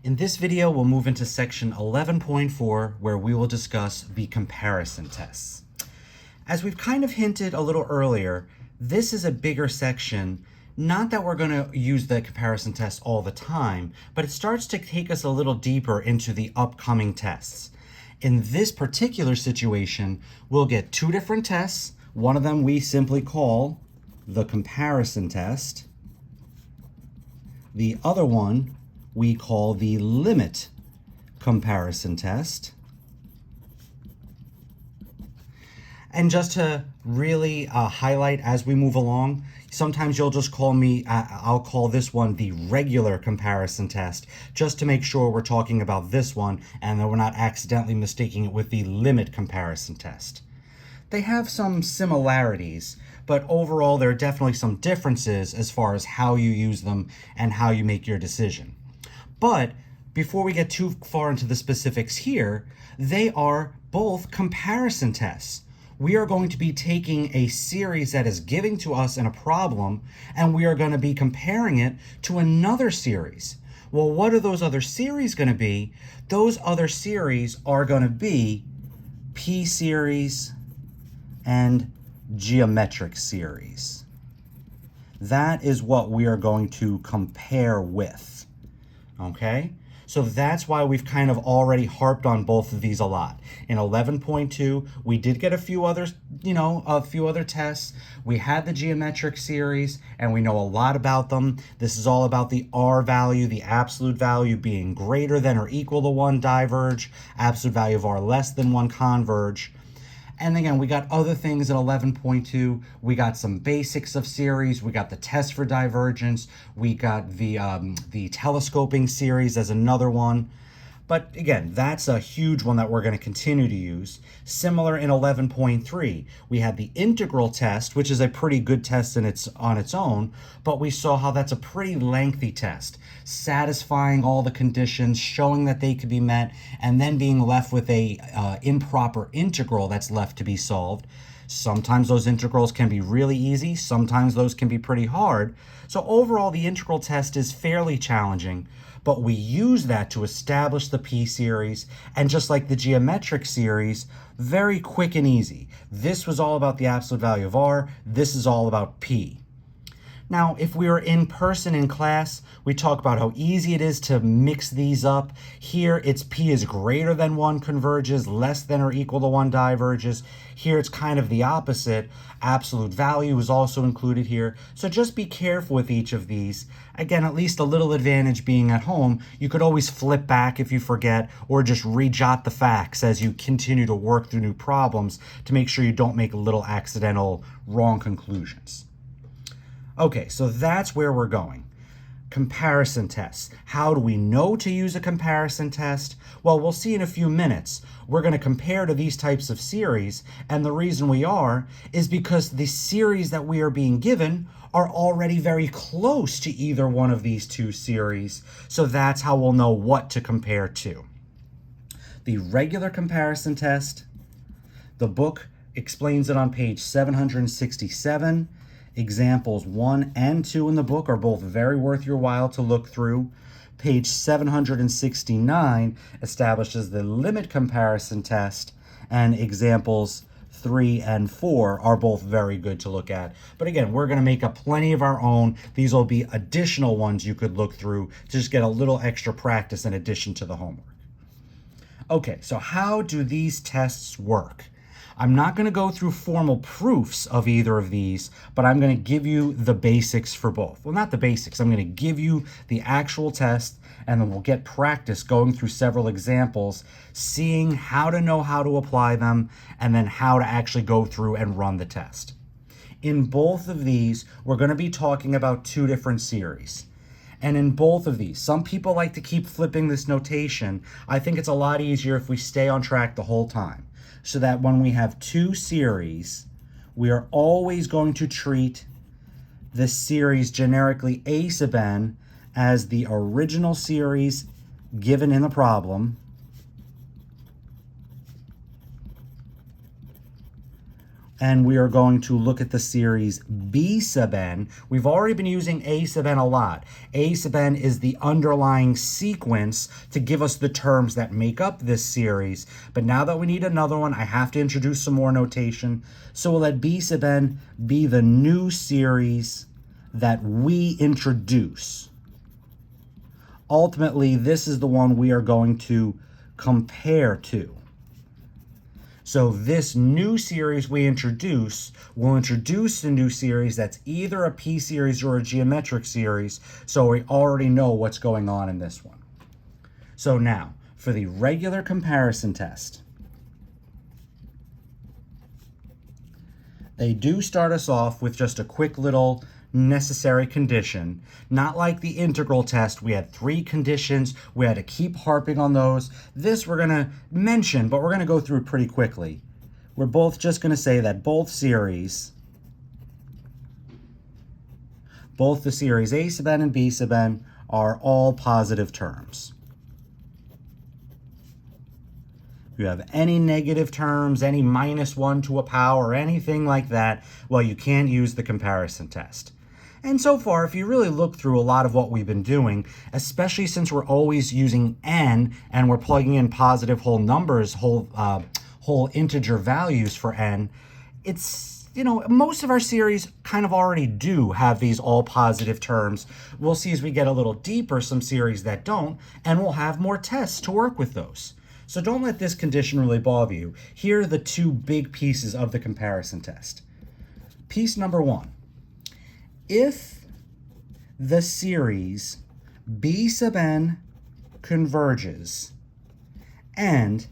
In this video, we'll move into section 11.4, where we will discuss the comparison tests. As we've kind of hinted a little earlier, this is a bigger section. Not that we're going to use the comparison test all the time, but it starts to take us a little deeper into the upcoming tests. In this particular situation, we'll get two different tests. One of them we simply call the comparison test. The other one we call the limit comparison test. And just to really highlight as we move along, sometimes you'll just call me, I'll call this one the regular comparison test, just to make sure we're talking about this one and that we're not accidentally mistaking it with the limit comparison test. They have some similarities, but overall there are definitely some differences as far as how you use them and how you make your decision. But before we get too far into the specifics here, they are both comparison tests. We are going to be taking a series that is giving to us in a problem, and we are going to be comparing it to another series. Well, what are those other series going to be? Those other series are going to be p-series and geometric series. That is what we are going to compare with. Okay? So that's why we've kind of already harped on both of these a lot. In 11.2, we did get a few others, a few other tests. We had the geometric series, and we know a lot about them. This is all about the R value, the absolute value being greater than or equal to 1 diverge, absolute value of R less than 1 converge. And again, we got other things in 11.2. We got some basics of series. We got the test for divergence. We got the telescoping series as another one. But again, that's a huge one that we're going to continue to use. Similar in 11.3, we had the integral test, which is a pretty good test on its own, but we saw how that's a pretty lengthy test, satisfying all the conditions, showing that they could be met, and then being left with a improper integral that's left to be solved. Sometimes those integrals can be really easy, sometimes those can be pretty hard. So overall, the integral test is fairly challenging, but we use that to establish the p-series, and just like the geometric series, very quick and easy. This was all about the absolute value of R, this is all about p. Now, if we were in person in class, we talk about how easy it is to mix these up. Here, it's p is greater than 1 converges, less than or equal to 1 diverges. Here, it's kind of the opposite. Absolute value is also included here. So just be careful with each of these. Again, at least a little advantage being at home, you could always flip back if you forget, or just re-jot the facts as you continue to work through new problems to make sure you don't make little accidental wrong conclusions. Okay, so that's where we're going. Comparison tests. How do we know to use a comparison test? Well, we'll see in a few minutes. We're going to compare to these types of series, and the reason we are is because the series that we are being given are already very close to either one of these two series, so that's how we'll know what to compare to. The regular comparison test, the book explains it on page 767. Examples 1 and 2 in the book are both very worth your while to look through. Page 769 establishes the limit comparison test, and examples 3 and 4 are both very good to look at. But again, we're going to make up plenty of our own. These will be additional ones you could look through to just get a little extra practice in addition to the homework. Okay, so how do these tests work? I'm not going to go through formal proofs of either of these, but I'm going to give you the basics for both. Well, not the basics. I'm going to give you the actual test, and then we'll get practice going through several examples, seeing how to know how to apply them, and then how to actually go through and run the test. In both of these, we're going to be talking about two different series. And in both of these, some people like to keep flipping this notation. I think it's a lot easier if we stay on track the whole time, so that when we have two series, we are always going to treat this series generically A sub n as the original series given in the problem, and we are going to look at the series B sub n. We've already been using A sub n a lot. A sub n is the underlying sequence to give us the terms that make up this series. But now that we need another one, I have to introduce some more notation. So we'll let B sub n be the new series that we introduce. Ultimately, this is the one we are going to compare to. So this new series we introduce will introduce a new series that's either a p-series or a geometric series, so we already know what's going on in this one. So now, for the regular comparison test, they do start us off with just a quick little necessary condition. Not like the integral test, we had 3 conditions, we had to keep harping on those. This we're going to mention, but we're going to go through pretty quickly. We're both just going to say that both series, both the series A sub n and B sub n, are all positive terms. If you have any negative terms, any -1 to a power, or anything like that, well, you can't use the comparison test. And so far, if you really look through a lot of what we've been doing, especially since we're always using n and we're plugging in positive whole numbers, whole integer values for n, it's, you know, most of our series kind of already do have these all positive terms. We'll see as we get a little deeper some series that don't, and we'll have more tests to work with those. So don't let this condition really bother you. Here are the 2 big pieces of the comparison test. Piece number 1. If the series B sub n converges and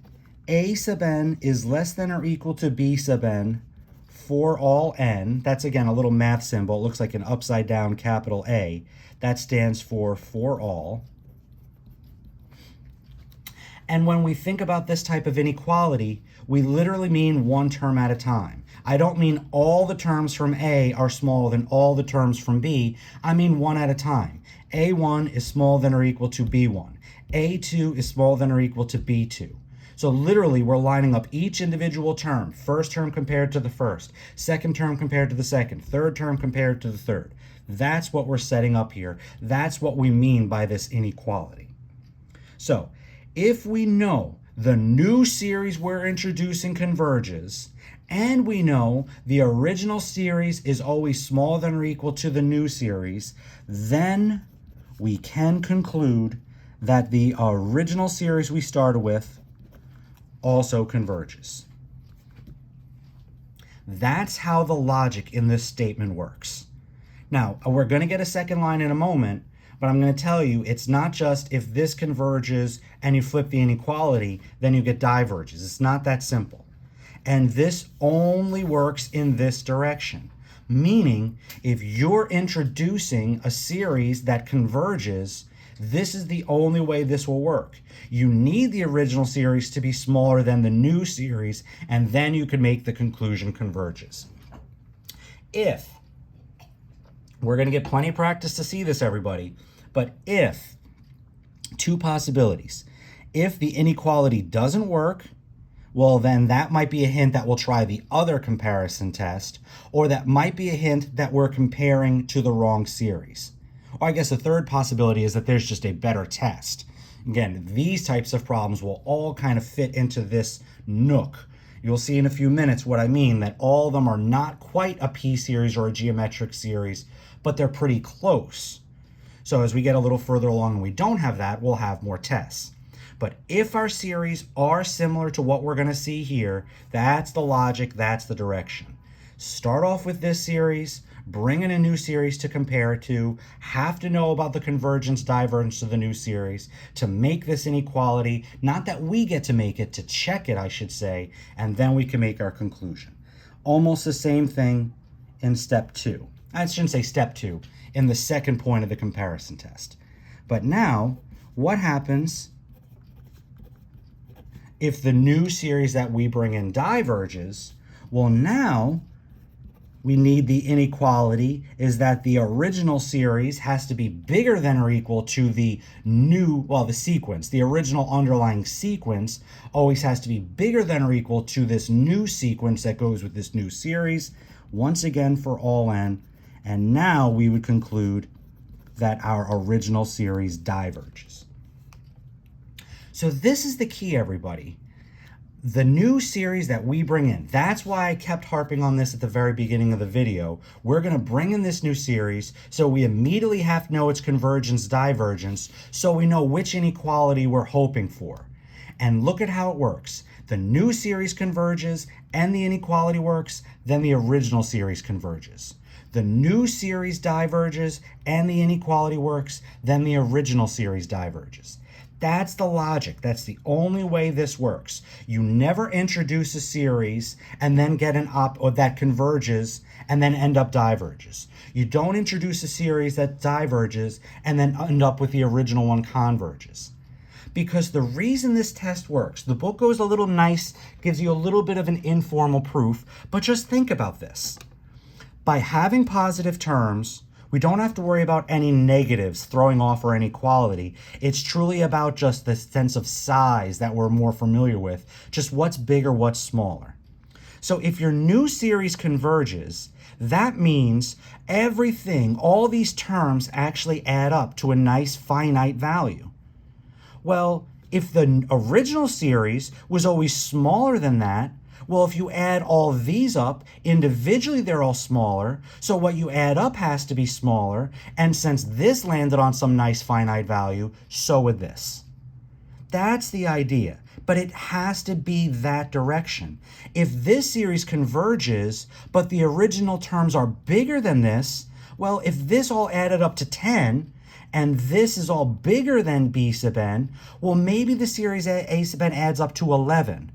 A sub n is less than or equal to B sub n for all n, that's again a little math symbol, it looks like an upside down capital A, that stands for all. And when we think about this type of inequality, we literally mean one term at a time. I don't mean all the terms from A are smaller than all the terms from B. I mean one at a time. A1 is smaller than or equal to B1. A2 is smaller than or equal to B2. So literally, we're lining up each individual term, first term compared to the first, second term compared to the second, third term compared to the third. That's what we're setting up here. That's what we mean by this inequality. So if we know the new series we're introducing converges, and we know the original series is always smaller than or equal to the new series, then we can conclude that the original series we started with also converges. That's how the logic in this statement works. Now, we're going to get a second line in a moment, but I'm going to tell you, it's not just if this converges and you flip the inequality, then you get diverges. It's not that simple. And this only works in this direction. Meaning, if you're introducing a series that converges, this is the only way this will work. You need the original series to be smaller than the new series, and then you can make the conclusion converges. If, we're going to get plenty of practice to see this, everybody, but if, 2 possibilities. If the inequality doesn't work, well, then that might be a hint that we'll try the other comparison test, or that might be a hint that we're comparing to the wrong series. Or I guess the third possibility is that there's just a better test. Again, these types of problems will all kind of fit into this nook. You'll see in a few minutes what I mean, that all of them are not quite a p-series or a geometric series, but they're pretty close. So as we get a little further along and we don't have that, we'll have more tests. But if our series are similar to what we're going to see here, that's the logic, that's the direction. Start off with this series, bring in a new series to compare it to, have to know about the convergence, divergence of the new series to make this inequality, not that we get to make it, to check it, I should say, and then we can make our conclusion. Almost the same thing in step 2. I shouldn't say step 2, in the second point of the comparison test. But now, what happens if the new series that we bring in diverges? Well, now we need the inequality is that the original series has to be bigger than or equal to the new, well, the sequence. The original underlying sequence always has to be bigger than or equal to this new sequence that goes with this new series, once again for all n. And now we would conclude that our original series diverges. So this is the key, everybody. The new series that we bring in, that's why I kept harping on this at the very beginning of the video. We're going to bring in this new series, so we immediately have to know its convergence, divergence, so we know which inequality we're hoping for. And look at how it works. The new series converges and the inequality works, then the original series converges. The new series diverges and the inequality works, then the original series diverges. That's the logic. That's the only way this works. You never introduce a series and then get an or that converges and then end up diverges. You don't introduce a series that diverges and then end up with the original one converges. Because the reason this test works, the book goes a little nice, gives you a little bit of an informal proof, but just think about this. By having positive terms, we don't have to worry about any negatives throwing off our inequality. It's truly about just the sense of size that we're more familiar with, just what's bigger, what's smaller. So if your new series converges, that means everything, all these terms actually add up to a nice finite value. Well, if the original series was always smaller than that, well, if you add all these up, individually they're all smaller, so what you add up has to be smaller, and since this landed on some nice finite value, so would this. That's the idea, but it has to be that direction. If this series converges, but the original terms are bigger than this, well, if this all added up to 10, and this is all bigger than b sub n, well, maybe the series a sub n adds up to 11.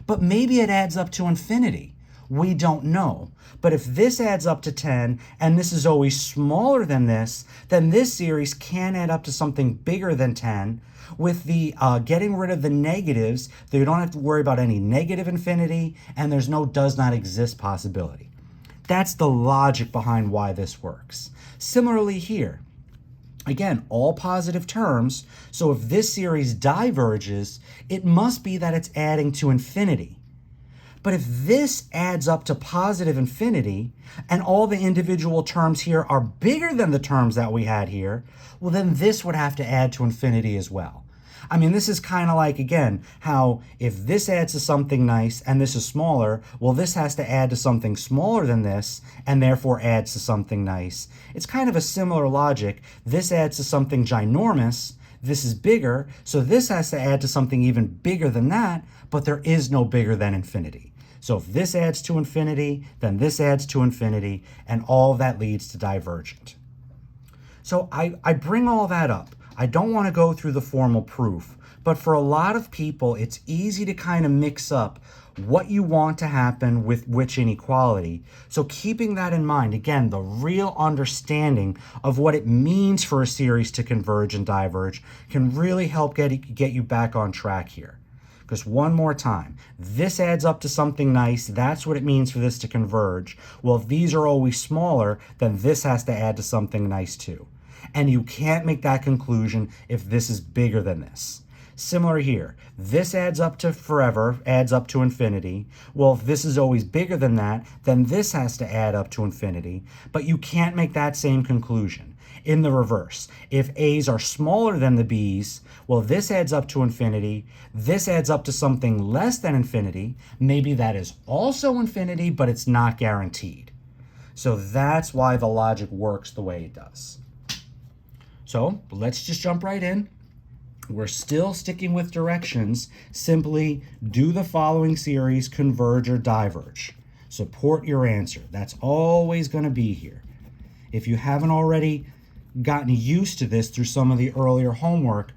But maybe it adds up to infinity. We don't know. But if this adds up to 10 and this is always smaller than this, then this series can add up to something bigger than 10. With the getting rid of the negatives, you don't have to worry about any negative infinity, and there's no does not exist possibility. That's the logic behind why this works. Similarly here, again, all positive terms, so if this series diverges, it must be that it's adding to infinity. But if this adds up to positive infinity, and all the individual terms here are bigger than the terms that we had here, well then this would have to add to infinity as well. I mean, this is kind of like, again, how if this adds to something nice and this is smaller, well, this has to add to something smaller than this and therefore adds to something nice. It's kind of a similar logic. This adds to something ginormous. This is bigger, so this has to add to something even bigger than that, but there is no bigger than infinity. So if this adds to infinity, then this adds to infinity, and all of that leads to divergent. So I bring all that up. I don't want to go through the formal proof, but for a lot of people, it's easy to kind of mix up what you want to happen with which inequality. So keeping that in mind, again, the real understanding of what it means for a series to converge and diverge can really help get you back on track here. Because one more time, this adds up to something nice. That's what it means for this to converge. Well, if these are always smaller, then this has to add to something nice too. And you can't make that conclusion if this is bigger than this. Similar here, this adds up to forever, adds up to infinity. Well, if this is always bigger than that, then this has to add up to infinity. But you can't make that same conclusion. In the reverse, if A's are smaller than the B's, well, this adds up to infinity. This adds up to something less than infinity. Maybe that is also infinity, but it's not guaranteed. So that's why the logic works the way it does. So let's just jump right in. We're still sticking with directions. Simply do the following series, converge or diverge. Support your answer. That's always going to be here. If you haven't already gotten used to this through some of the earlier homework,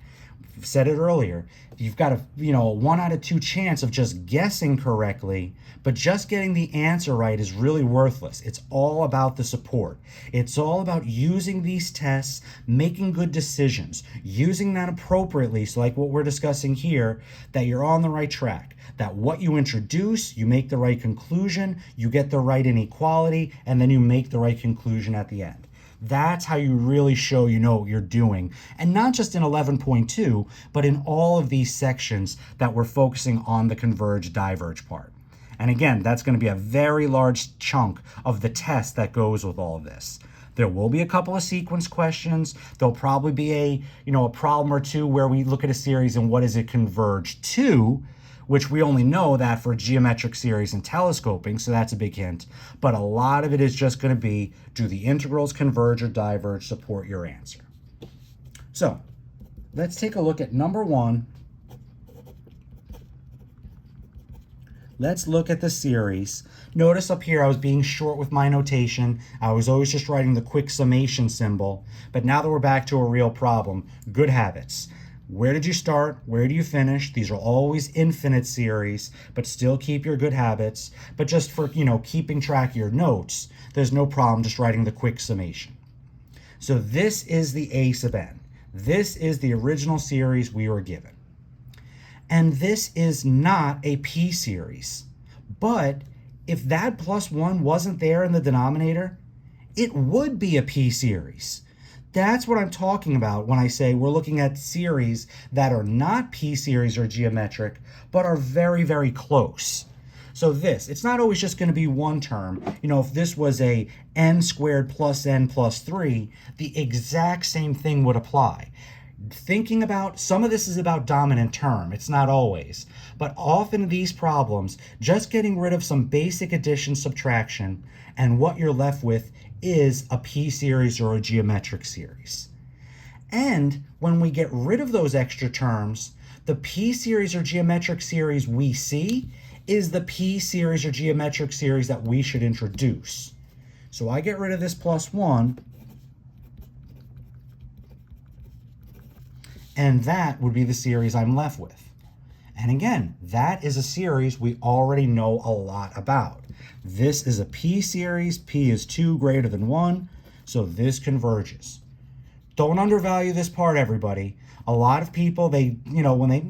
said it earlier, you've got a 1 out of 2 chance of just guessing correctly, but just getting the answer right is really worthless. It's all about the support. It's all about using these tests, making good decisions, using that appropriately, so like what we're discussing here, that you're on the right track, that what you introduce, you make the right conclusion, you get the right inequality, and then you make the right conclusion at the end. That's how you really show you know what you're doing. And not just in 11.2, but in all of these sections that we're focusing on the converge diverge part. And again, that's going to be a very large chunk of the test that goes with all of this. There will be a couple of sequence questions. There'll probably be a problem or two where we look at a series and what does it converge to, which we only know that for geometric series and telescoping, so that's a big hint. But a lot of it is just going to be, do the integrals converge or diverge, support your answer. So let's take a look at number 1. Let's look at the series. Notice up here I was being short with my notation. I was always just writing the quick summation symbol. But now that we're back to a real problem, good habits. Where did you start? Where do you finish? These are always infinite series, but still keep your good habits. But just for, keeping track of your notes, there's no problem just writing the quick summation. So this is the A sub n. This is the original series we were given. And this is not a P series. But if that plus 1 wasn't there in the denominator, it would be a P series. That's what I'm talking about when I say we're looking at series that are not P series or geometric, but are very, very close. So it's not always just going to be one term. If this was a n squared plus n plus 3, the exact same thing would apply. Thinking about, some of this is about dominant term. It's not always. But often these problems, just getting rid of some basic addition, subtraction, and what you're left with is a P series or a geometric series. And when we get rid of those extra terms, the P series or geometric series we see is the P series or geometric series that we should introduce. So I get rid of this plus 1, and that would be the series I'm left with. And again, that is a series we already know a lot about. This is a P series. P is 2 greater than 1, so this converges. Don't undervalue this part, everybody. A lot of people,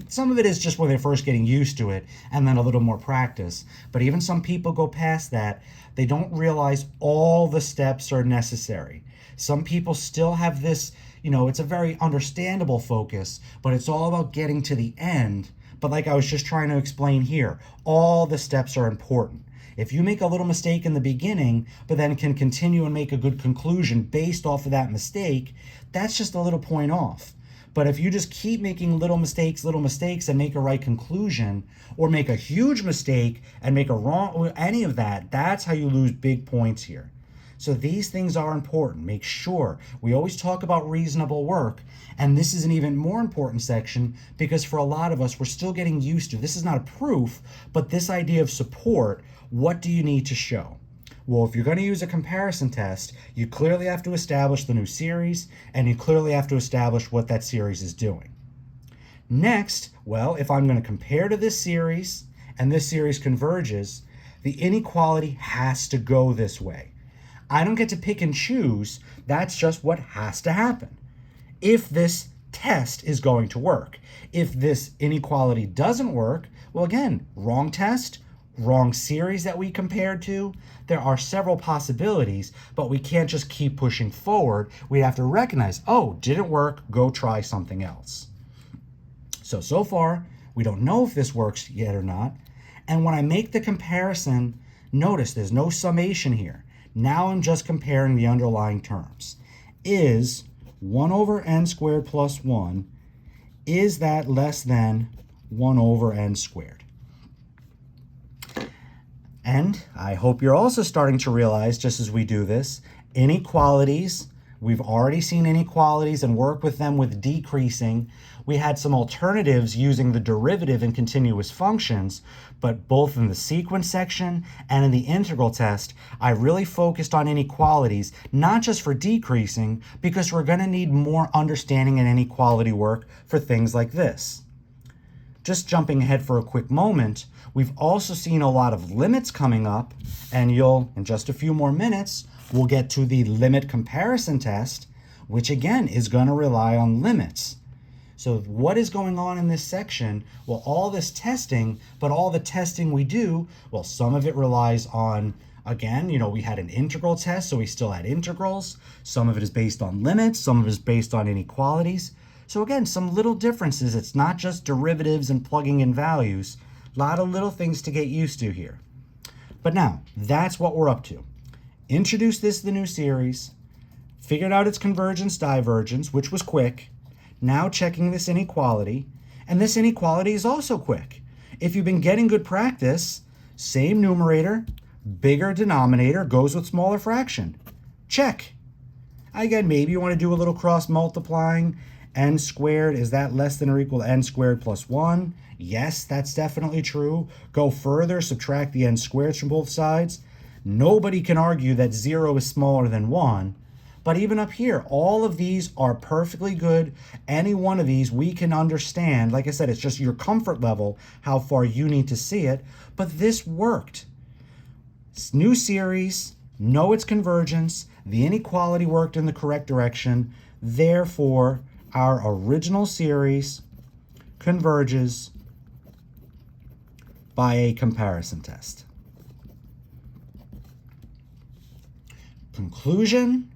some of it is just when they're first getting used to it and then a little more practice. But even some people go past that. They don't realize all the steps are necessary. Some people still have this, it's a very understandable focus, but it's all about getting to the end. But like I was just trying to explain here, all the steps are important. If you make a little mistake in the beginning, but then can continue and make a good conclusion based off of that mistake, that's just a little point off. But if you just keep making little mistakes and make a right conclusion, or make a huge mistake and make a wrong, or any of that, that's how you lose big points here. So these things are important. Make sure. We always talk about reasonable work, and this is an even more important section because for a lot of us, we're still getting used to, this is not a proof, but this idea of support, what do you need to show? Well, if you're going to use a comparison test, you clearly have to establish the new series, and you clearly have to establish what that series is doing. Next, well, if I'm going to compare to this series, and this series converges, the inequality has to go this way. I don't get to pick and choose. That's just what has to happen. If this test is going to work. If this inequality doesn't work, well, again, wrong test, wrong series that we compared to. There are several possibilities, but we can't just keep pushing forward. We have to recognize, oh, didn't work, go try something else. So far, we don't know if this works yet or not. And when I make the comparison, notice there's no summation here. Now I'm just comparing the underlying terms. Is 1 over n squared plus 1, is that less than 1 over n squared? And I hope you're also starting to realize, just as we do this, inequalities, We've already seen inequalities and work with them with decreasing. We had some alternatives using the derivative in continuous functions, but both in the sequence section and in the integral test, I really focused on inequalities, not just for decreasing, because we're going to need more understanding and inequality work for things like this. Just jumping ahead for a quick moment, we've also seen a lot of limits coming up, and in just a few more minutes, we'll get to the limit comparison test, which again is going to rely on limits. So what is going on in this section? Well, all this testing, but all the testing we do, well, some of it relies on, again, we had an integral test, so we still had integrals. Some of it is based on limits, some of it is based on inequalities. So again, some little differences. It's not just derivatives and plugging in values. A lot of little things to get used to here. But now, that's what we're up to. Introduced this to the new series, figured out its convergence, divergence, which was quick. Now checking this inequality, and this inequality is also quick. If you've been getting good practice, same numerator, bigger denominator goes with smaller fraction. Check. Again, maybe you want to do a little cross multiplying. N squared, is that less than or equal to n squared plus 1? Yes, that's definitely true. Go further, subtract the n squareds from both sides. Nobody can argue that 0 is smaller than 1. But even up here, all of these are perfectly good. Any one of these we can understand. Like I said, it's just your comfort level, how far you need to see it. But this worked. New series, know its convergence. The inequality worked in the correct direction. Therefore, our original series converges by a comparison test. Conclusion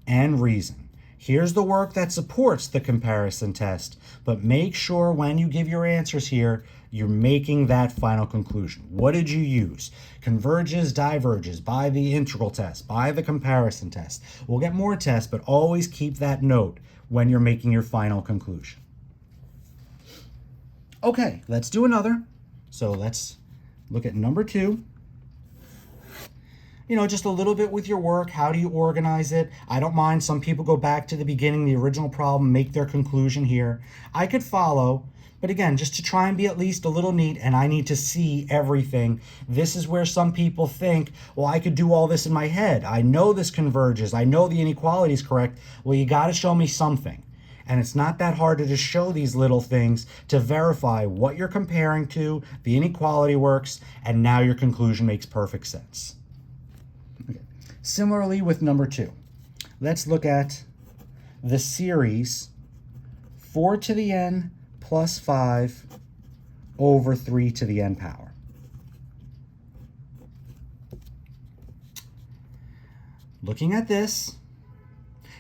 and reason. Here's the work that supports the comparison test, but make sure when you give your answers here, you're making that final conclusion. What did you use? Converges, diverges, by the integral test, by the comparison test. We'll get more tests, but always keep that note when you're making your final conclusion. Okay, let's do another. So let's look at number 2. Just a little bit with your work. How do you organize it? I don't mind. Some people go back to the beginning, the original problem, make their conclusion here. I could follow, but again, just to try and be at least a little neat, and I need to see everything. This is where some people think, well, I could do all this in my head. I know this converges. I know the inequality is correct. Well, you got to show me something. And it's not that hard to just show these little things to verify what you're comparing to, the inequality works, and now your conclusion makes perfect sense. Okay. Similarly with number 2, let's look at the series 4 to the n plus 5 over 3 to the n power. Looking at this,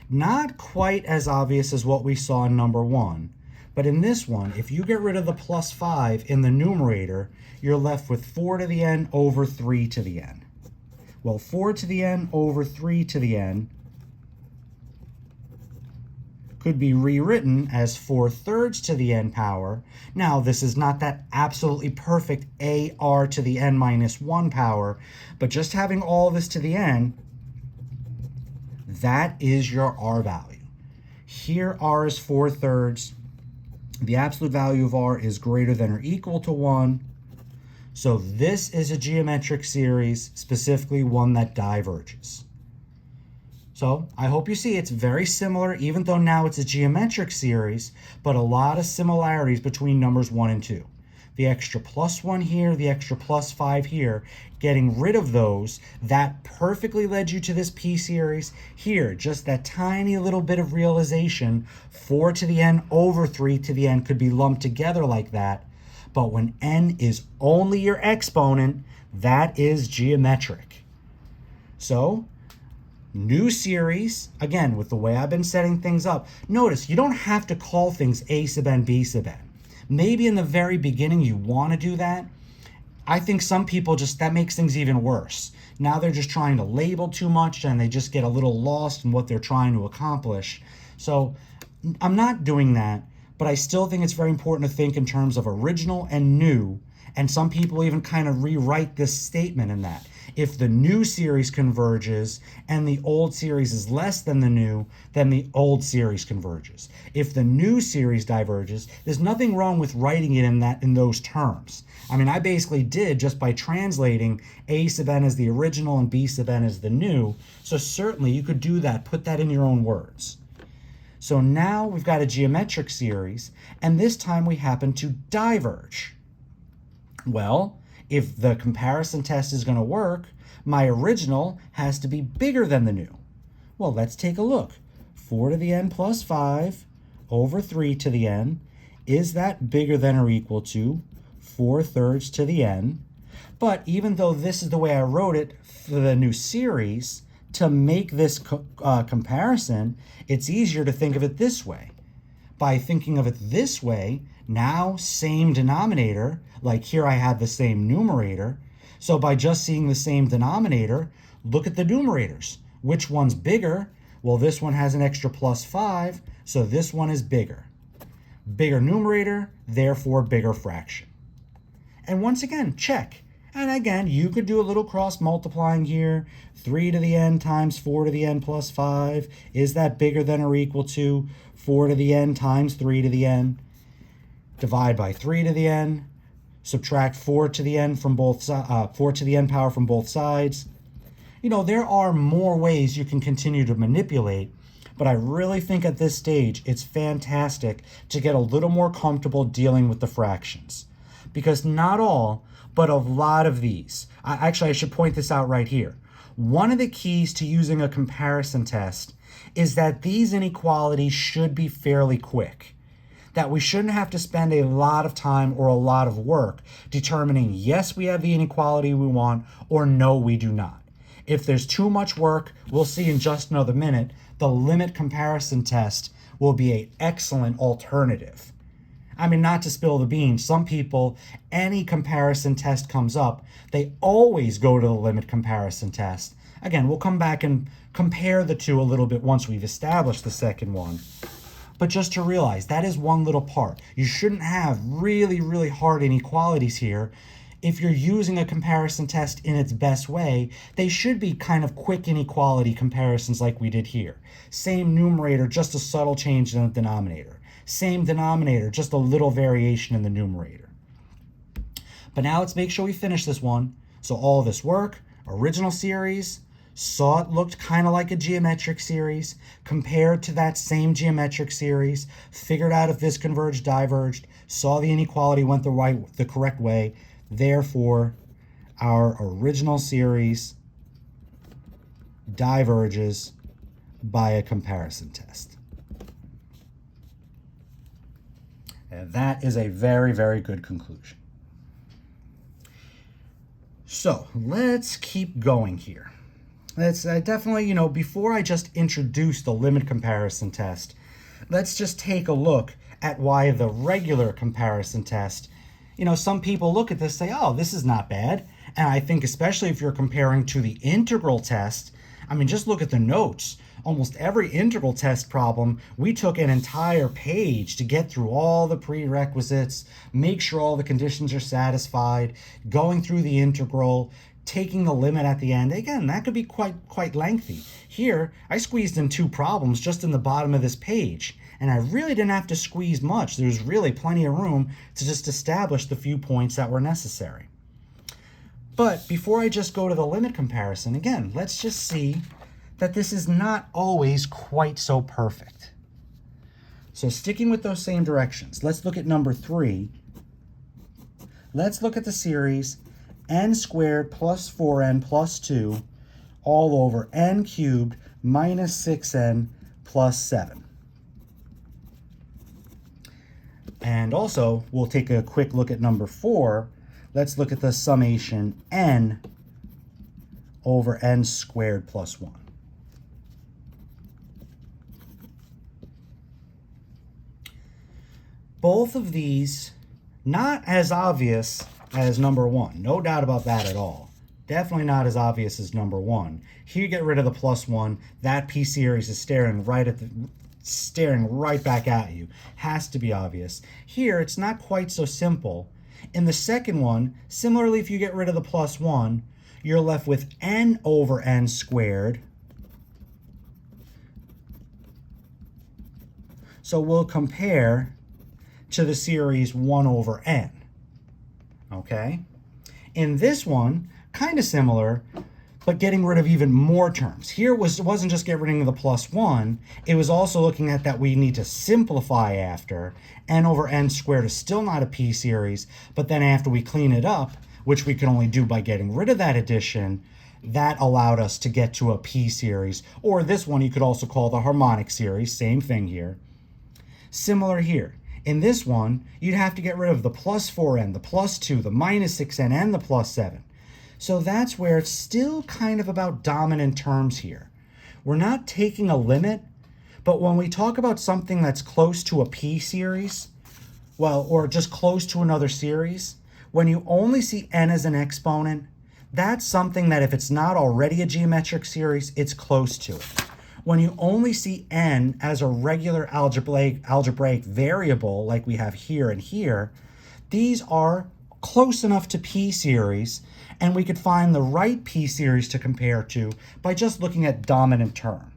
not quite as obvious as what we saw in number 1, but in this one, if you get rid of the plus 5 in the numerator, you're left with 4 to the n over 3 to the n. Well, 4 to the n over 3 to the n could be rewritten as 4/3 to the n power. Now, this is not that absolutely perfect ar to the n minus 1 power, but just having all this to the n, that is your r value. Here, r is 4/3. The absolute value of r is greater than or equal to 1. So this is a geometric series, specifically one that diverges. So I hope you see it's very similar, even though now it's a geometric series, but a lot of similarities between numbers 1 and 2. The extra plus 1 here, the extra plus 5 here, getting rid of those, that perfectly led you to this P series. Here, just that tiny little bit of realization, 4 to the n over 3 to the n could be lumped together like that. But when n is only your exponent, that is geometric. So, new series, again, with the way I've been setting things up, notice you don't have to call things a sub n, b sub n. Maybe in the very beginning you want to do that. I think some people that makes things even worse. Now they're just trying to label too much and they just get a little lost in what they're trying to accomplish. So I'm not doing that, but I still think it's very important to think in terms of original and new, and some people even kind of rewrite this statement in that. If the new series converges and the old series is less than the new, then the old series converges. If the new series diverges, there's nothing wrong with writing it in those terms. I mean, I basically did just by translating A sub n as the original and B sub n as the new. So certainly you could do that, put that in your own words. So now we've got a geometric series, and this time we happen to diverge. Well, if the comparison test is going to work, my original has to be bigger than the new. Well, let's take a look. 4 to the n plus 5 over 3 to the n, is that bigger than or equal to 4/3 to the n? But even though this is the way I wrote it for the new series, to make this comparison, it's easier to think of it this way. By thinking of it this way, now same denominator, like here I have the same numerator. So by just seeing the same denominator, look at the numerators. Which one's bigger? Well, this one has an extra plus 5, so this one is bigger. Bigger numerator, therefore bigger fraction. And once again, check. And again, you could do a little cross multiplying here. 3 to the n times 4 to the n plus 5. Is that bigger than or equal to 4 to the n times 3 to the n? Divide by 3 to the n. Subtract 4 to the n from both 4 to the n power from both sides. You know, there are more ways you can continue to manipulate, but I really think at this stage it's fantastic to get a little more comfortable dealing with the fractions. Because not all, but a lot of these, actually I should point this out right here. One of the keys to using a comparison test is that these inequalities should be fairly quick. That we shouldn't have to spend a lot of time or a lot of work determining yes, we have the inequality we want, or no, we do not. If there's too much work, we'll see in just another minute, the limit comparison test will be an excellent alternative. I mean, not to spill the beans, some people, any comparison test comes up, they always go to the limit comparison test. Again, we'll come back and compare the two a little bit once we've established the second one. But just to realize, that is one little part. You shouldn't have really, really hard inequalities here. If you're using a comparison test in its best way, they should be kind of quick inequality comparisons like we did here. Same numerator, just a subtle change in the denominator. Same denominator, just a little variation in the numerator. But now let's make sure we finish this one. So all this work, original series, saw it looked kind of like a geometric series, compared to that same geometric series, figured out if this converged, diverged, saw the inequality went the correct way. Therefore, our original series diverges by a comparison test. And that is a very, very good conclusion. So let's keep going here. Let's definitely, before I just introduce the limit comparison test, let's just take a look at why the regular comparison test, some people look at this and say, oh, this is not bad. And I think especially if you're comparing to the integral test, I mean, just look at the notes. Almost every integral test problem, we took an entire page to get through all the prerequisites, make sure all the conditions are satisfied, going through the integral, taking the limit at the end. Again, that could be quite lengthy. Here, I squeezed in 2 problems just in the bottom of this page, and I really didn't have to squeeze much. There's really plenty of room to just establish the few points that were necessary. But before I just go to the limit comparison, again, let's just see that this is not always quite so perfect. So sticking with those same directions, let's look at number 3. Let's look at the series n squared plus 4n plus 2 all over n cubed minus 6n plus 7. And also, we'll take a quick look at number 4. Let's look at the summation n over n squared plus 1. Both of these, not as obvious as number 1. No doubt about that at all. Definitely not as obvious as number 1. Here you get rid of the plus 1. That P series is staring right at staring right back at you. Has to be obvious. Here, it's not quite so simple. In the second one, similarly, if you get rid of the plus 1, you're left with n over n squared. So we'll compare to the series 1 over n. Okay? In this one, kind of similar, but getting rid of even more terms. Here it wasn't just getting rid of the plus 1, it was also looking at that we need to simplify after. N over n squared is still not a p-series, but then after we clean it up, which we can only do by getting rid of that addition, that allowed us to get to a p-series, or this one you could also call the harmonic series, same thing here. Similar here. In this one, you'd have to get rid of the plus 4n, the plus 2, the minus 6n, and the plus 7. So that's where it's still kind of about dominant terms here. We're not taking a limit, but when we talk about something that's close to a p-series, well, or just close to another series, when you only see n as an exponent, that's something that if it's not already a geometric series, it's close to it. When you only see n as a regular algebraic variable like we have here and here, these are close enough to p-series, and we could find the right p-series to compare to by just looking at dominant term.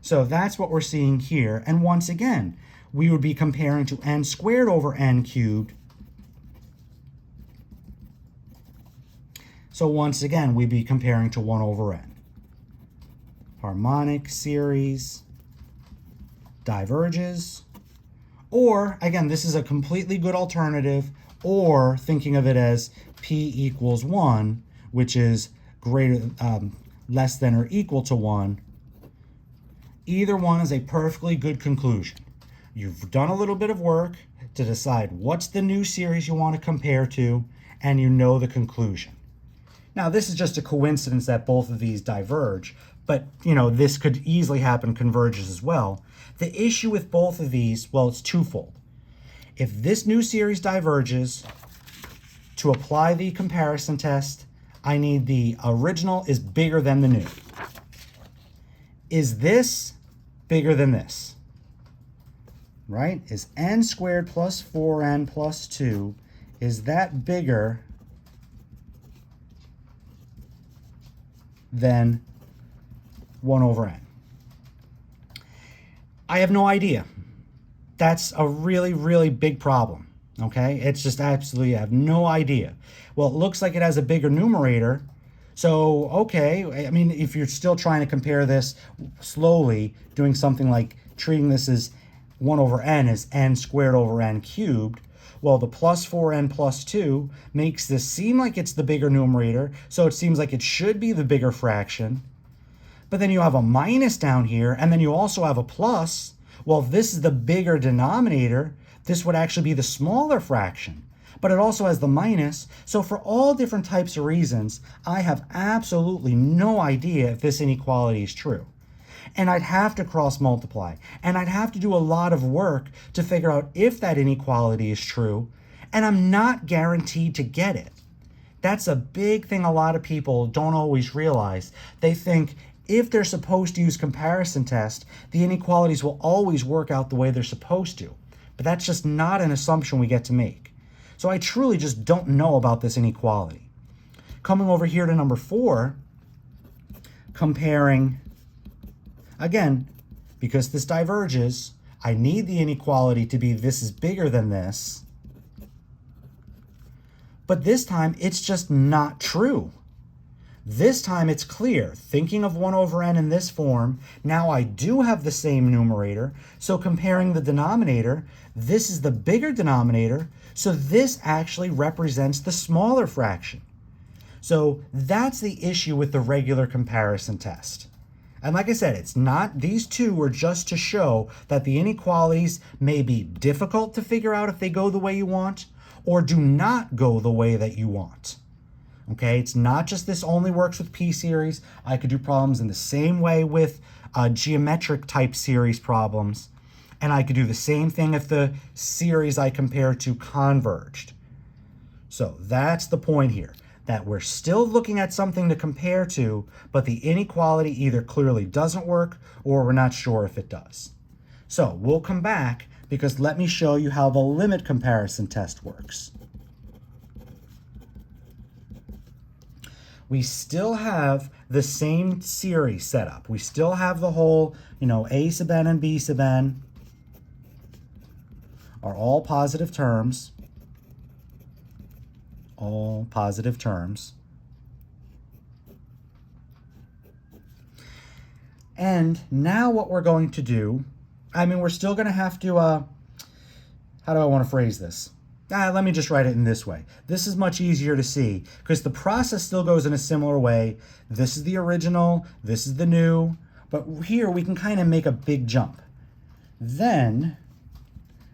So that's what we're seeing here, and once again, we would be comparing to n squared over n cubed. So once again, we'd be comparing to 1 over n. Harmonic series diverges, or again, this is a completely good alternative, or thinking of it as p equals 1, which is less than or equal to 1. Either one is a perfectly good conclusion. You've done a little bit of work to decide what's the new series you want to compare to, and you know the conclusion. Now, this is just a coincidence that both of these diverge, but this could easily happen converges as well. The issue with both of these, well, it's twofold. If this new series diverges, to apply the comparison test, I need the original is bigger than the new. Is this bigger than this? Right? Is n squared plus 4n plus 2, is that bigger than 1 over n? I have no idea. That's a really, really big problem, okay? It's just absolutely, I have no idea. Well, it looks like it has a bigger numerator, so okay, I mean, if you're still trying to compare this slowly, doing something like treating this as 1 over n as n squared over n cubed, well, the plus 4n plus 2 makes this seem like it's the bigger numerator, so it seems like it should be the bigger fraction. But then you have a minus down here, and then you also have a plus. Well, if this is the bigger denominator, this would actually be the smaller fraction. But it also has the minus, so for all different types of reasons, I have absolutely no idea if this inequality is true. And I'd have to cross multiply, and I'd have to do a lot of work to figure out if that inequality is true, and I'm not guaranteed to get it. That's a big thing a lot of people don't always realize. They think if they're supposed to use comparison test, the inequalities will always work out the way they're supposed to. But that's just not an assumption we get to make. So I truly just don't know about this inequality. Coming over here to number 4, comparing, again, because this diverges, I need the inequality to be this is bigger than this. But this time, it's just not true. This time it's clear. Thinking of 1 over n in this form, now I do have the same numerator, so comparing the denominator, this is the bigger denominator, so this actually represents the smaller fraction. So that's the issue with the regular comparison test. And like I said, it's not, these two were just to show that the inequalities may be difficult to figure out if they go the way you want, or do not go the way that you want. Okay, it's not just this only works with p-series. I could do problems in the same way with geometric type series problems. And I could do the same thing if the series I compare to converged. So that's the point here, that we're still looking at something to compare to, but the inequality either clearly doesn't work or we're not sure if it does. So we'll come back because let me show you how the limit comparison test works. We still have the same series set up. We still have the whole, a sub n and b sub n are all positive terms. All positive terms. And now what we're going to do, we're still going to have to, how do I want to phrase this? Let me just write it in this way. This is much easier to see because the process still goes in a similar way. This is the original, this is the new, but here we can kind of make a big jump. Then,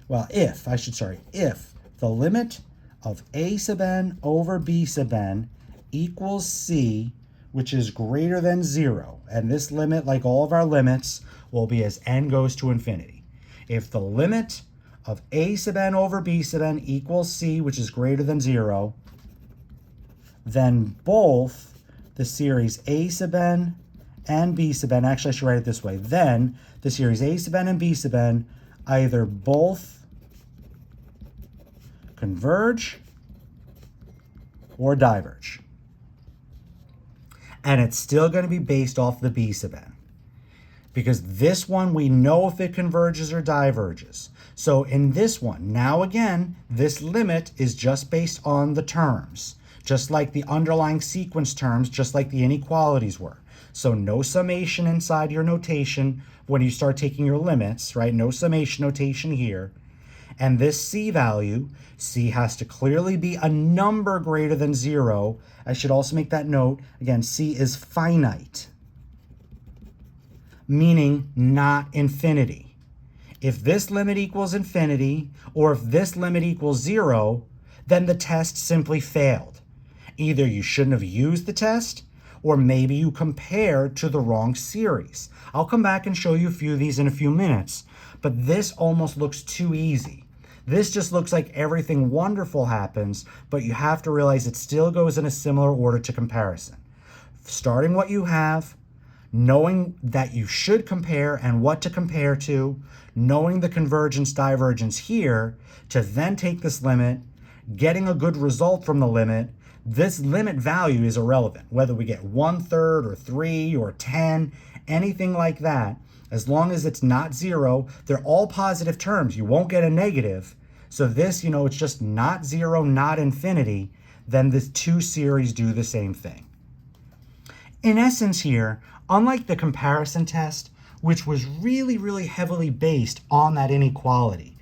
if the limit of a sub n over b sub n equals c, which is greater than 0, and this limit, like all of our limits, will be as n goes to infinity. If the limit of a sub n over b sub n equals c, which is greater than 0, then both the series a sub n and b sub n, actually I should write it this way, then the series a sub n and b sub n either both converge or diverge. And it's still going to be based off the b sub n. Because this one, we know if it converges or diverges. So in this one, now again, this limit is just based on the terms, just like the underlying sequence terms, just like the inequalities were. So no summation inside your notation when you start taking your limits, right? No summation notation here. And this c value, c has to clearly be a number greater than 0. I should also make that note, again, c is finite, meaning not infinity. If this limit equals infinity, or if this limit equals 0, then the test simply failed. Either you shouldn't have used the test, or maybe you compared to the wrong series. I'll come back and show you a few of these in a few minutes, but this almost looks too easy. This just looks like everything wonderful happens, but you have to realize it still goes in a similar order to comparison. Starting what you have, knowing that you should compare and what to compare to, knowing the convergence divergence here, to then take this limit, getting a good result from the limit. This limit value is irrelevant, whether we get 1/3 or 3 or 10, anything like that. As long as it's not 0, they're all positive terms. You won't get a negative. So this, it's just not 0, not infinity. Then the two series do the same thing. In essence here, unlike the comparison test, which was really, really heavily based on that inequality,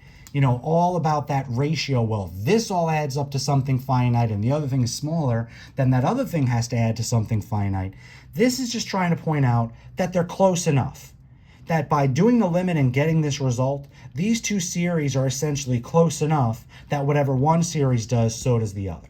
all about that ratio, well, this all adds up to something finite and the other thing is smaller, then that other thing has to add to something finite. This is just trying to point out that they're close enough, that by doing the limit and getting this result, these two series are essentially close enough that whatever one series does, so does the other.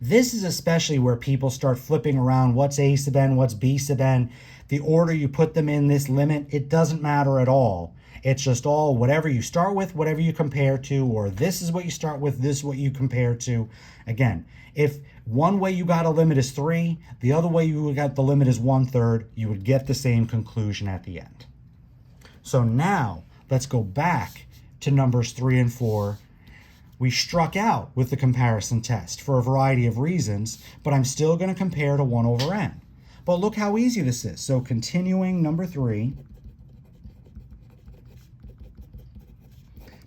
This is especially where people start flipping around what's a sub n, what's b sub n. The order you put them in this limit, it doesn't matter at all. It's just all whatever you start with, whatever you compare to, or this is what you start with, this is what you compare to. Again, if one way you got a limit is 3, the other way you got the limit is 1/3, you would get the same conclusion at the end. So now let's go back to numbers 3 and 4. We struck out with the comparison test for a variety of reasons, but I'm still going to compare to 1/n. But look how easy this is. So continuing number 3,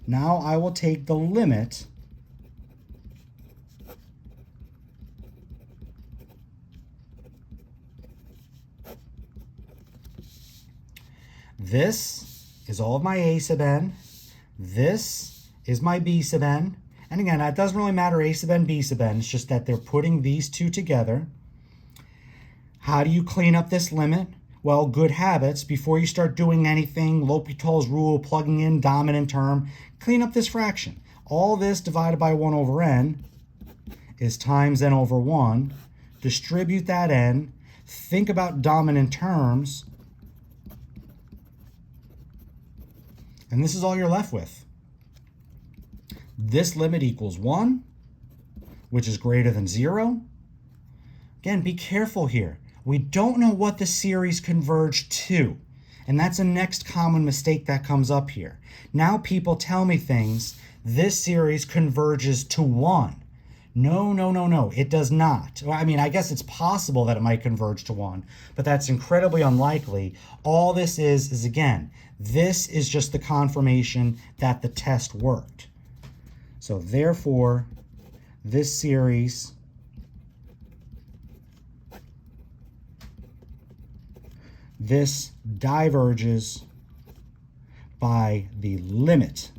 now I will take the limit this is all of my a sub n, this is my b sub n, and again, it doesn't really matter a sub n, b sub n, it's just that they're putting these two together. How do you clean up this limit? Well, good habits. Before you start doing anything, L'Hopital's rule, plugging in dominant term, clean up this fraction. All this divided by 1/n is times n over 1. Distribute that n. Think about dominant terms. And this is all you're left with. This limit equals 1, which is greater than 0. Again, be careful here. We don't know what the series converged to. And that's a next common mistake that comes up here. Now people tell me things, this series converges to 1. No, no, no, no, it does not. Well, I mean, I guess it's possible that it might converge to 1, but that's incredibly unlikely. All this is again, this is just the confirmation that the test worked. So therefore, this series this diverges by the limit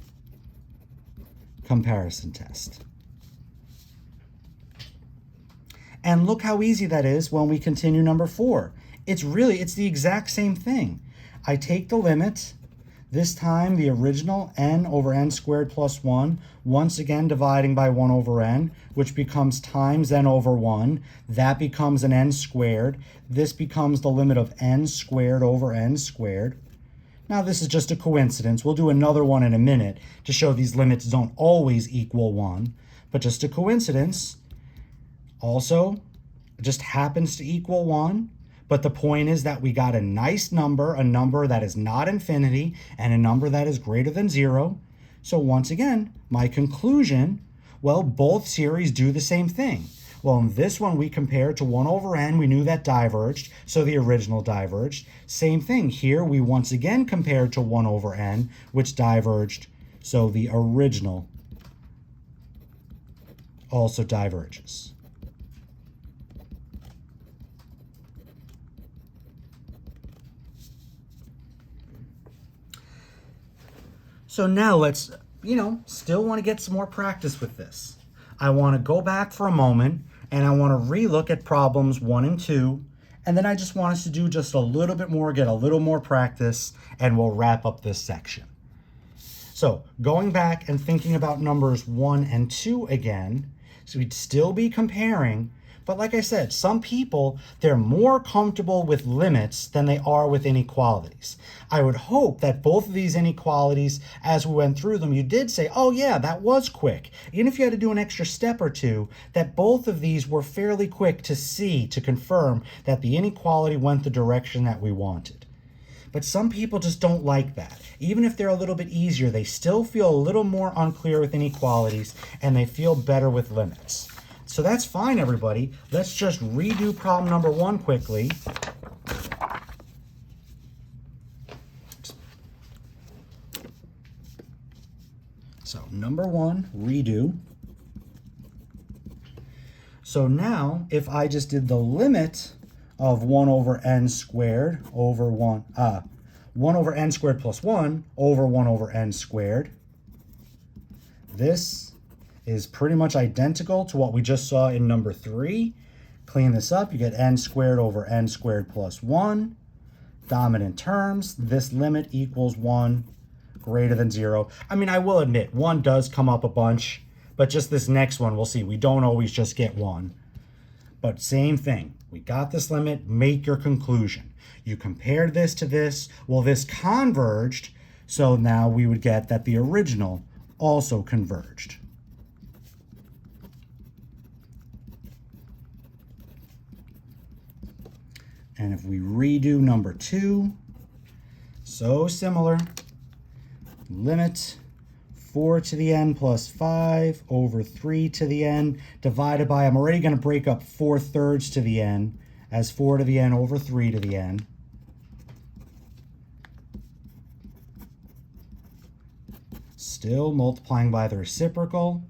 comparison test. And look how easy that is when we continue number 4. It's the exact same thing. I take the limit, this time the original n over n squared plus 1, once again dividing by 1 over n, which becomes times n over 1. That becomes an n squared. This becomes the limit of n squared over n squared. Now this is just a coincidence. We'll do another one in a minute to show these limits don't always equal 1, but just a coincidence. Also, it just happens to equal 1. But the point is that we got a nice number, a number that is not infinity, and a number that is greater than 0. So once again, my conclusion, well, both series do the same thing. Well, in this one, we compared to 1 over n. We knew that diverged, so the original diverged. Same thing here. We once again compared to 1 over n, which diverged, so the original also diverges. So now let's, still want to get some more practice with this. I want to go back for a moment and I want to relook at problems 1 and 2. And then I just want us to do just a little bit more, get a little more practice, and we'll wrap up this section. So going back and thinking about numbers 1 and 2 again, so we'd still be comparing. But like I said, some people, they're more comfortable with limits than they are with inequalities. I would hope that both of these inequalities, as we went through them, you did say, oh yeah, that was quick. Even if you had to do an extra step or two, that both of these were fairly quick to see, to confirm that the inequality went the direction that we wanted. But some people just don't like that. Even if they're a little bit easier, they still feel a little more unclear with inequalities, and they feel better with limits. So that's fine, everybody. Let's just redo problem number 1 quickly. So number 1, redo. So now, if I just did the limit of 1 over n squared over 1 over n squared plus 1 over 1 over n squared, this is pretty much identical to what we just saw in number 3. Clean this up, you get n squared over n squared plus 1. Dominant terms, this limit equals 1 greater than 0. I mean, I will admit, 1 does come up a bunch, but just this next one, we'll see. We don't always just get 1. But same thing, we got this limit, make your conclusion. You compared this to this, well, this converged, so now we would get that the original also converged. And if we redo number 2, so similar, limit 4 to the n plus 5 over 3 to the n divided by, I'm already going to break up 4/3 to the n as 4 to the n over 3 to the n. Still multiplying by the reciprocal.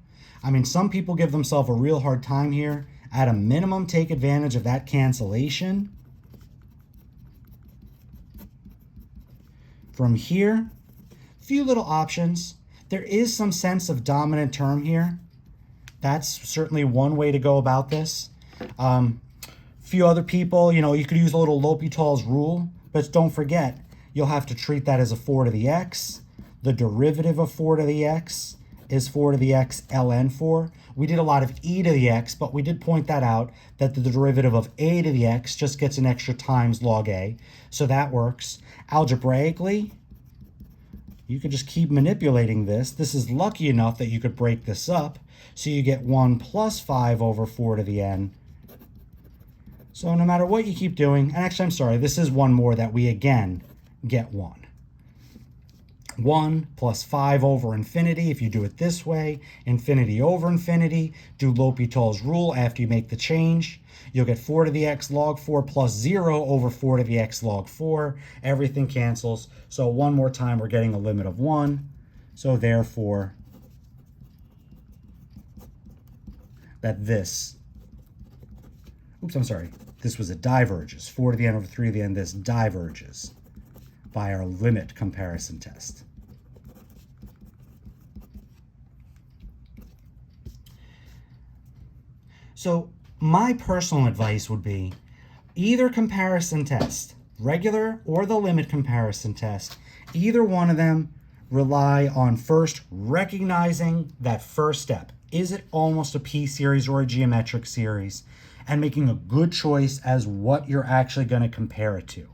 I mean, some people give themselves a real hard time here. At a minimum, take advantage of that cancellation. From here, few little options. There is some sense of dominant term here. That's certainly one way to go about this. Few other people, you could use a little L'Hopital's rule, but don't forget, you'll have to treat that as a 4 to the x. The derivative of 4 to the x is 4 to the x ln 4. We did a lot of e to the x, but we did point that out, that the derivative of a to the x just gets an extra times log a. So that works. Algebraically, you could just keep manipulating this. This is lucky enough that you could break this up. So you get 1 plus 5 over 4 to the n. So no matter what you keep doing, and actually I'm sorry, this is one more that we again get 1. 1 plus 5 over infinity. If you do it this way, infinity over infinity, do L'Hopital's rule after you make the change. You'll get 4 to the x log 4 plus 0 over 4 to the x log 4. Everything cancels. So one more time, we're getting a limit of 1. So therefore, that this, this was a diverges. 4 to the n over 3 to the n, this diverges by our limit comparison test. So my personal advice would be either comparison test, regular or the limit comparison test, either one of them rely on first recognizing that first step. Is it almost a p-series or a geometric series? And making a good choice as what you're actually going to compare it to.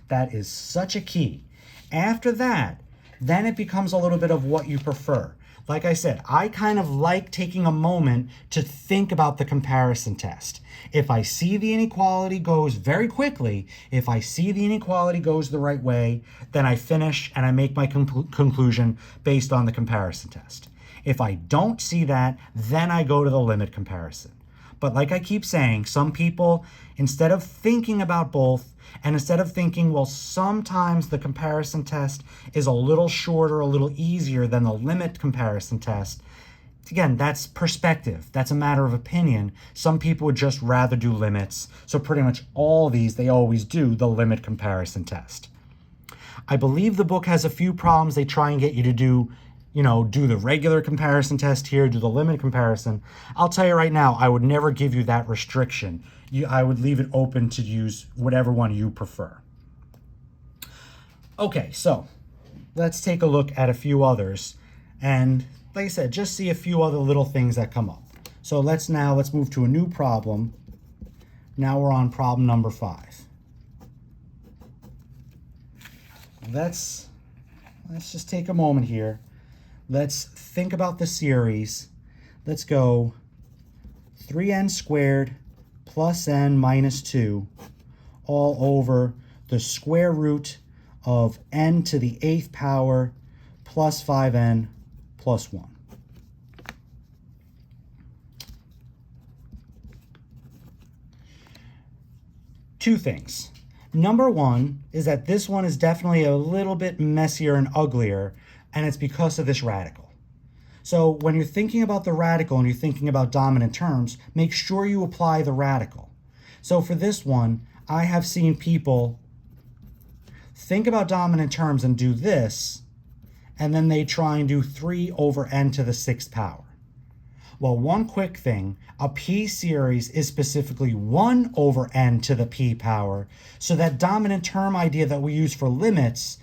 That is such a key. After that, then it becomes a little bit of what you prefer. Like I said, I kind of like taking a moment to think about the comparison test. If I see the inequality goes very quickly, if I see the inequality goes the right way, then I finish and I make my conclusion based on the comparison test. If I don't see that, then I go to the limit comparison. But like I keep saying, some people, instead of thinking about both, and instead of thinking, well, sometimes the comparison test is a little shorter, a little easier than the limit comparison test, again, that's perspective. That's a matter of opinion. Some people would just rather do limits. So pretty much all these, they always do the limit comparison test. I believe the book has a few problems. They try and get you to do the regular comparison test here, do the limit comparison. I'll tell you right now, I would never give you that restriction. I would leave it open to use whatever one you prefer. Okay, so let's take a look at a few others. And like I said, just see a few other little things that come up. So let's move to a new problem. Now we're on problem number 5. Let's just take a moment here. Let's think about the series. Let's go 3n squared plus n minus 2 all over the square root of n to the 8th power plus 5n plus 1. Two things. Number one is that this one is definitely a little bit messier and uglier, and it's because of this radical. So when you're thinking about the radical and you're thinking about dominant terms, make sure you apply the radical. So for this one, I have seen people think about dominant terms and do this, and then they try and do 3 over n to the 6th power. Well, one quick thing, a p-series is specifically 1 over n to the p power, so that dominant term idea that we use for limits,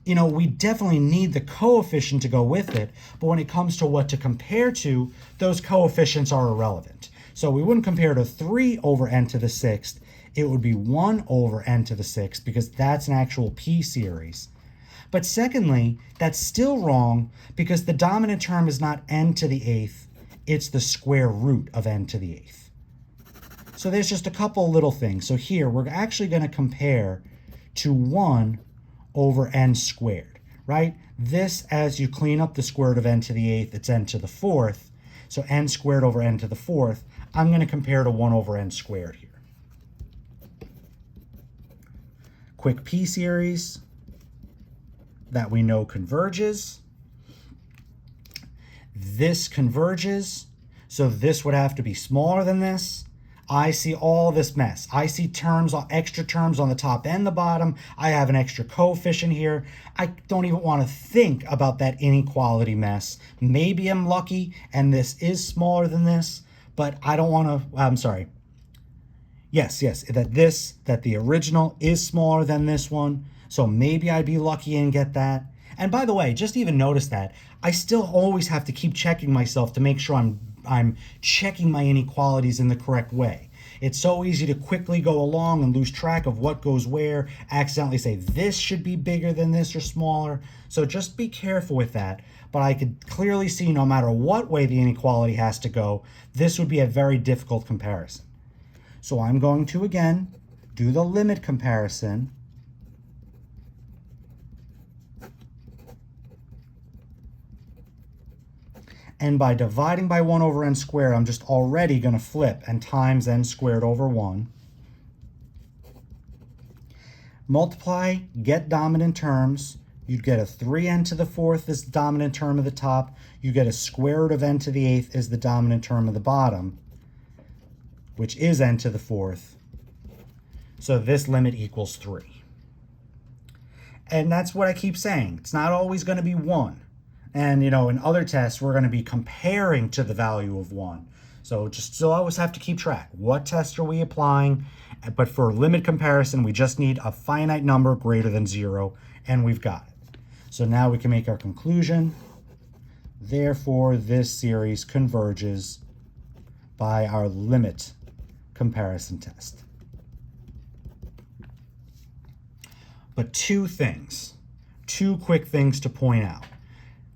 we definitely need the coefficient to go with it, but when it comes to what to compare to, those coefficients are irrelevant. So we wouldn't compare to 3 over n to the 6th, it would be 1 over n to the 6th, because that's an actual p-series. But secondly, that's still wrong because the dominant term is not n to the 8th, it's the square root of n to the 8th. So there's just a couple little things. So here, we're actually going to compare to 1 over n squared, right? This, as you clean up the square root of n to the 8th, it's n to the 4th. So n squared over n to the 4th, I'm going to compare to 1 over n squared here. Quick p-series that we know converges. This converges, so this would have to be smaller than this. I see all this mess. I see extra terms on the top and the bottom. I have an extra coefficient here. I don't even want to think about that inequality mess. Maybe I'm lucky and this is smaller than this, but I don't want to, I'm sorry. Yes, that the original is smaller than this one. So maybe I'd be lucky and get that. And by the way, just even notice that I still always have to keep checking myself to make sure I'm checking my inequalities in the correct way. It's so easy to quickly go along and lose track of what goes where, accidentally say this should be bigger than this or smaller. So just be careful with that. But I could clearly see no matter what way the inequality has to go, this would be a very difficult comparison. So I'm going to, again, do the limit comparison. And by dividing by 1 over n squared, I'm just already going to flip and times n squared over 1. Multiply, get dominant terms. You'd get a 3n to the 4th as the dominant term of the top. You get a square root of n to the 8th as the dominant term of the bottom, which is n to the 4th. So this limit equals 3. And that's what I keep saying. It's not always going to be 1. And, in other tests, we're going to be comparing to the value of 1. So just still always have to keep track. What test are we applying? But for limit comparison, we just need a finite number greater than 0, and we've got it. So now we can make our conclusion. Therefore, this series converges by our limit comparison test. But two quick things to point out.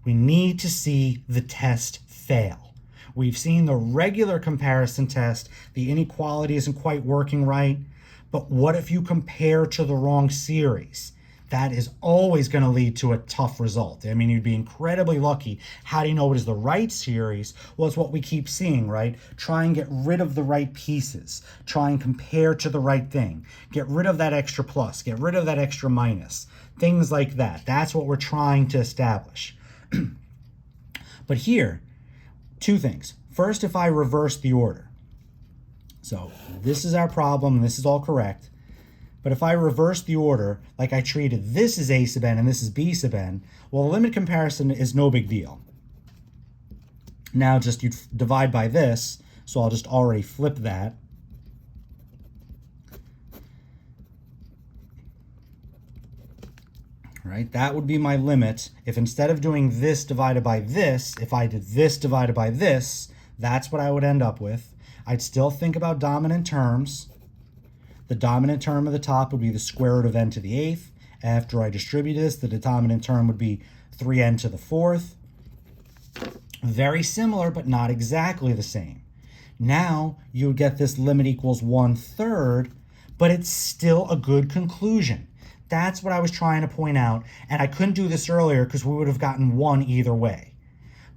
We need to see the test fail. We've seen the regular comparison test, the inequality isn't quite working right, but what if you compare to the wrong series? That is always going to lead to a tough result. I mean, you'd be incredibly lucky. How do you know what is the right series? Well, it's what we keep seeing, right? Try and get rid of the right pieces. Try and compare to the right thing. Get rid of that extra plus. Get rid of that extra minus. Things like that. That's what we're trying to establish. But here, two things. First, if I reverse the order. So this is our problem, and this is all correct. But if I reverse the order, like I treated this as a sub n and this is b sub n, well, limit comparison is no big deal. Now just you divide by this, so I'll just already flip that. Right, that would be my limit. If instead of doing this divided by this, if I did this divided by this, that's what I would end up with. I'd still think about dominant terms. The dominant term of the top would be the square root of n to the 8th. After I distribute this, the dominant term would be 3n to the 4th. Very similar, but not exactly the same. Now you would get this limit equals 1/3, but it's still a good conclusion. That's what I was trying to point out, and I couldn't do this earlier because we would have gotten 1 either way.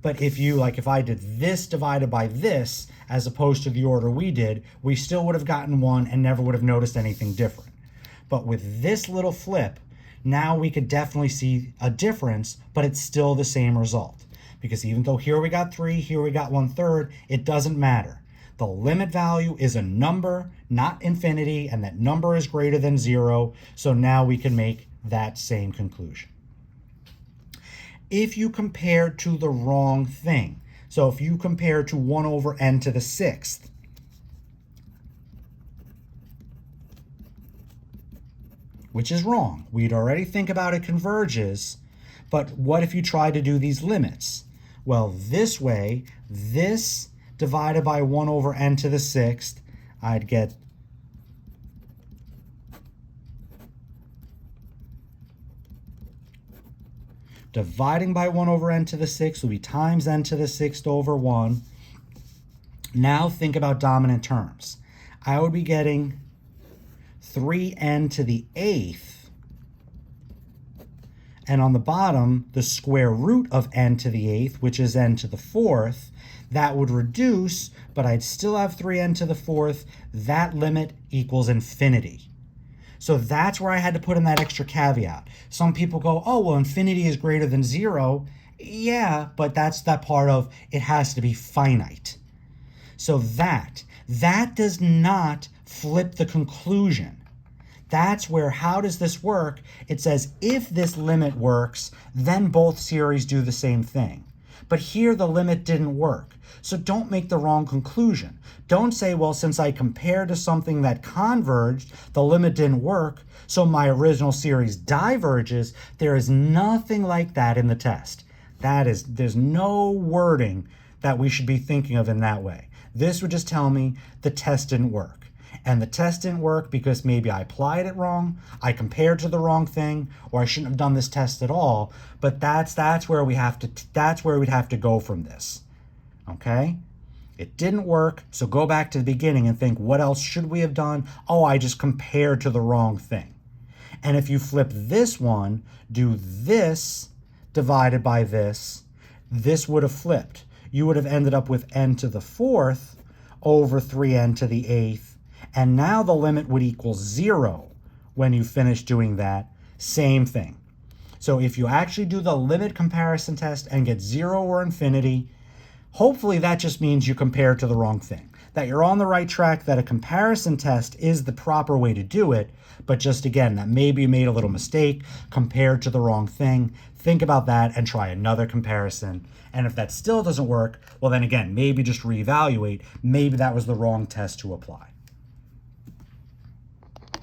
But if I did this divided by this, as opposed to the order we did, we still would have gotten 1 and never would have noticed anything different. But with this little flip, now we could definitely see a difference, but it's still the same result. Because even though here we got 3, here we got 1/3, it doesn't matter. The limit value is a number, not infinity, and that number is greater than 0, so now we can make that same conclusion. If you compare to the wrong thing, so if you compare to 1 over n to the 6th, which is wrong. We'd already think about it converges, but what if you try to do these limits? Well, this way, this divided by 1 over n to the 6th, I'd get dividing by 1 over n to the 6th will be times n to the 6th over 1. Now think about dominant terms. I would be getting 3n to the 8th, and on the bottom, the square root of n to the 8th, which is n to the 4th. That would reduce, but I'd still have 3n to the 4th. That limit equals infinity. So that's where I had to put in that extra caveat. Some people go, oh, well, infinity is greater than 0. Yeah, but that's that part of it has to be finite. So that does not flip the conclusion. That's where, how does this work? It says if this limit works, then both series do the same thing. But here the limit didn't work. So don't make the wrong conclusion. Don't say, well, since I compared to something that converged, the limit didn't work, so my original series diverges. There is nothing like that in the test. There's no wording that we should be thinking of in that way. This would just tell me the test didn't work. And the test didn't work because maybe I applied it wrong, I compared to the wrong thing, or I shouldn't have done this test at all. But that's where we'd have to go from this. Okay? It didn't work, so go back to the beginning and think, what else should we have done? Oh, I just compared to the wrong thing. And if you flip this one, do this divided by this would have flipped. you would have ended up with n to the 4th over 3n to the 8th. And now the limit would equal 0 when you finish doing that. Same thing. So if you actually do the limit comparison test and get 0 or infinity, hopefully that just means you compared to the wrong thing, that you're on the right track, that a comparison test is the proper way to do it, but just again, that maybe you made a little mistake, compared to the wrong thing. Think about that and try another comparison. And if that still doesn't work, well then again, maybe just reevaluate. Maybe that was the wrong test to apply.